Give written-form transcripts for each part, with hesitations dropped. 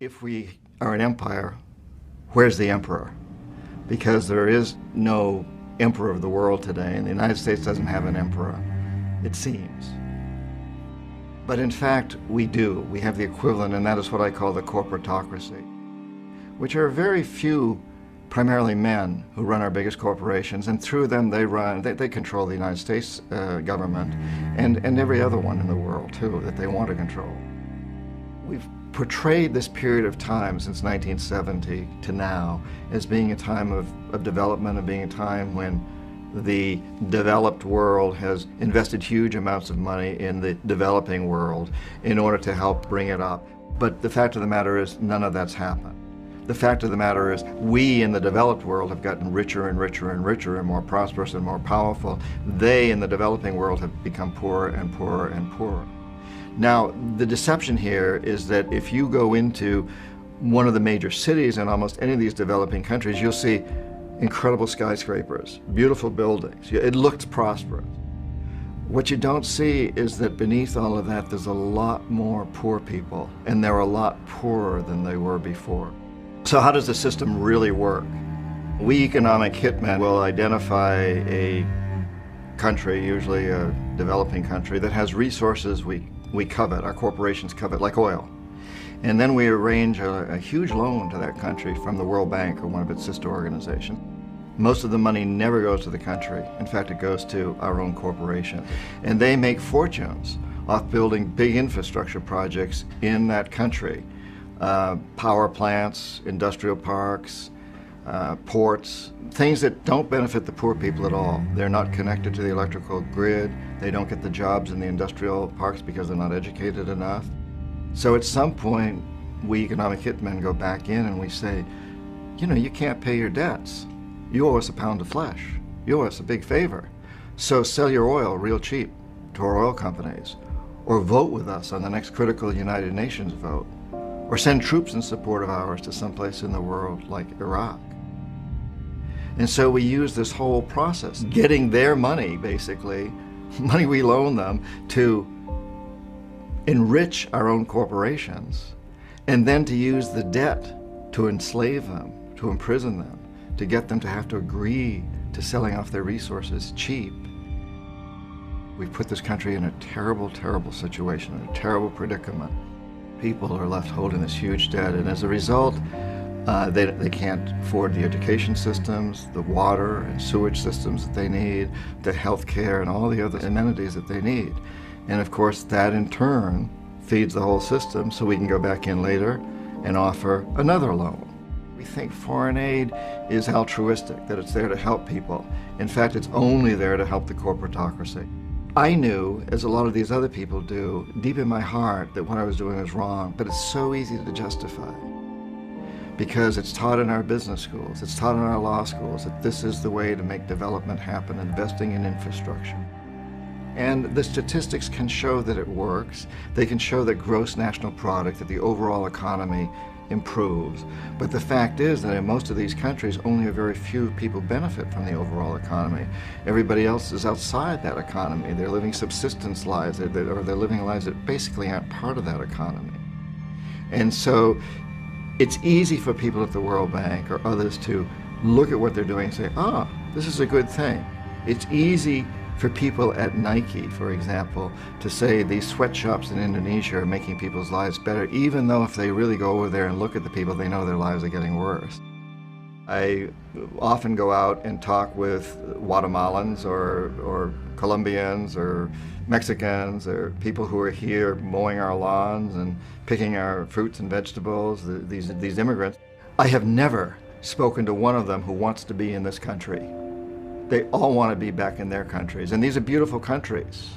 If we are an empire, where's the emperor? Because there is no emperor of the world today, and the United States doesn't have an emperor, it seems. But in fact, we do. We have the equivalent, and that is what I call the corporatocracy, which are very few, primarily men, who run our biggest corporations, and through them they control the United States government and every other one in the world, too, that they want to control. We've portrayed this period of time since 1970 to now as being a time of development, and being a time when the developed world has invested huge amounts of money in the developing world in order to help bring it up. But the fact of the matter is, none of that's happened. The fact of the matter is, we in the developed world have gotten richer and richer and richer and more prosperous and more powerful. They in the developing world have become poorer and poorer and poorer. Now, the deception here is that if you go into one of the major cities in almost any of these developing countries, you'll see incredible skyscrapers, beautiful buildings. It looks prosperous. What you don't see is that beneath all of that, there's a lot more poor people, and they're a lot poorer than they were before. So how does the system really work? We economic hitmen will identify a country, usually a developing country, that has resources we covet, our corporations covet, like oil. And then we arrange a huge loan to that country from the World Bank or one of its sister organizations. Most of the money never goes to the country. In fact, it goes to our own corporation. And they make fortunes off building big infrastructure projects in that country. Power plants, industrial parks, ports, things that don't benefit the poor people at all. They're not connected to the electrical grid. They don't get the jobs in the industrial parks because they're not educated enough. So at some point, we economic hitmen go back in and we say, you know, you can't pay your debts. You owe us a pound of flesh. You owe us a big favor. So sell your oil real cheap to our oil companies, or vote with us on the next critical United Nations vote, or send troops in support of ours to someplace in the world like Iraq. And so we use this whole process, getting their money, basically, money we loan them, to enrich our own corporations, and then to use the debt to enslave them, to imprison them, to get them to have to agree to selling off their resources cheap. We've put this country in a terrible, terrible situation, a terrible predicament. People are left holding this huge debt, and as a result, they can't afford the education systems, the water and sewage systems that they need, the health care and all the other amenities that they need. And of course, that in turn feeds the whole system, so we can go back in later and offer another loan. We think foreign aid is altruistic, that it's there to help people. In fact, it's only there to help the corporatocracy. I knew, as a lot of these other people do, deep in my heart, that what I was doing was wrong, but it's so easy to justify. Because it's taught in our business schools, it's taught in our law schools, that this is the way to make development happen, investing in infrastructure. And the statistics can show that it works. They can show that gross national product, that the overall economy improves. But the fact is that in most of these countries, only a very few people benefit from the overall economy. Everybody else is outside that economy. They're living subsistence lives, or they're living lives that basically aren't part of that economy. And so it's easy for people at the World Bank or others to look at what they're doing and say, ah, this is a good thing. It's easy for people at Nike, for example, to say these sweatshops in Indonesia are making people's lives better, even though if they really go over there and look at the people, they know their lives are getting worse. I often go out and talk with Guatemalans or Colombians or Mexicans or people who are here mowing our lawns and picking our fruits and vegetables, these immigrants. I have never spoken to one of them who wants to be in this country. They all want to be back in their countries, and these are beautiful countries.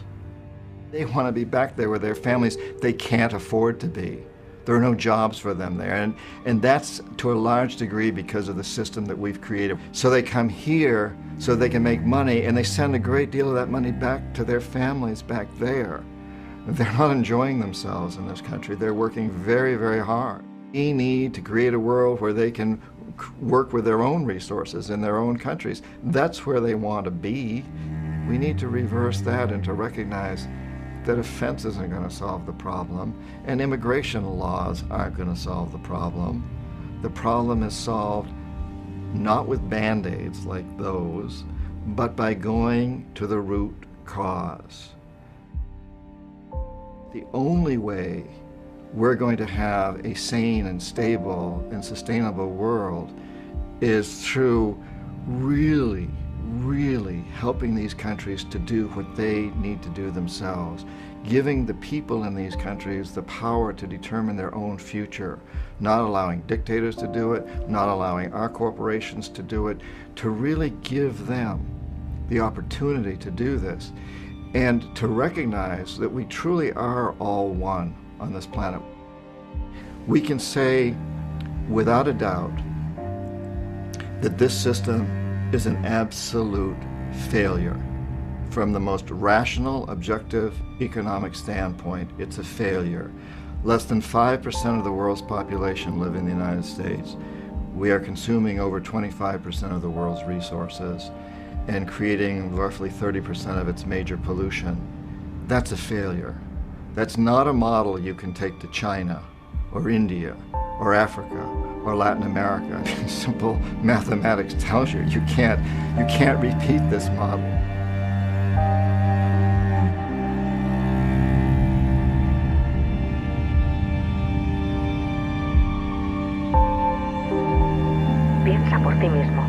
They want to be back there with their families. They can't afford to be. There are no jobs for them there, and that's to a large degree because of the system that we've created. So they come here so they can make money, and they send a great deal of that money back to their families back there. They're not enjoying themselves in this country. They're working very, very hard. We need to create a world where they can work with their own resources in their own countries. That's where they want to be. We need to reverse that and to recognize that a fence isn't going to solve the problem, and immigration laws aren't going to solve the problem. The problem is solved not with Band-Aids like those, but by going to the root cause. The only way we're going to have a sane and stable and sustainable world is through really helping these countries to do what they need to do themselves, giving the people in these countries the power to determine their own future, not allowing dictators to do it, not allowing our corporations to do it, to really give them the opportunity to do this, and to recognize that we truly are all one on this planet. We can say without a doubt that this system is an absolute failure. From the most rational, objective economic standpoint, it's a failure. Less than 5% of the world's population live in the United States. We are consuming over 25% of the world's resources and creating roughly 30% of its major pollution. That's a failure. That's not a model you can take to China or India or Africa or Latin America. Simple mathematics tells you you can't repeat this model. Piensa por ti mismo.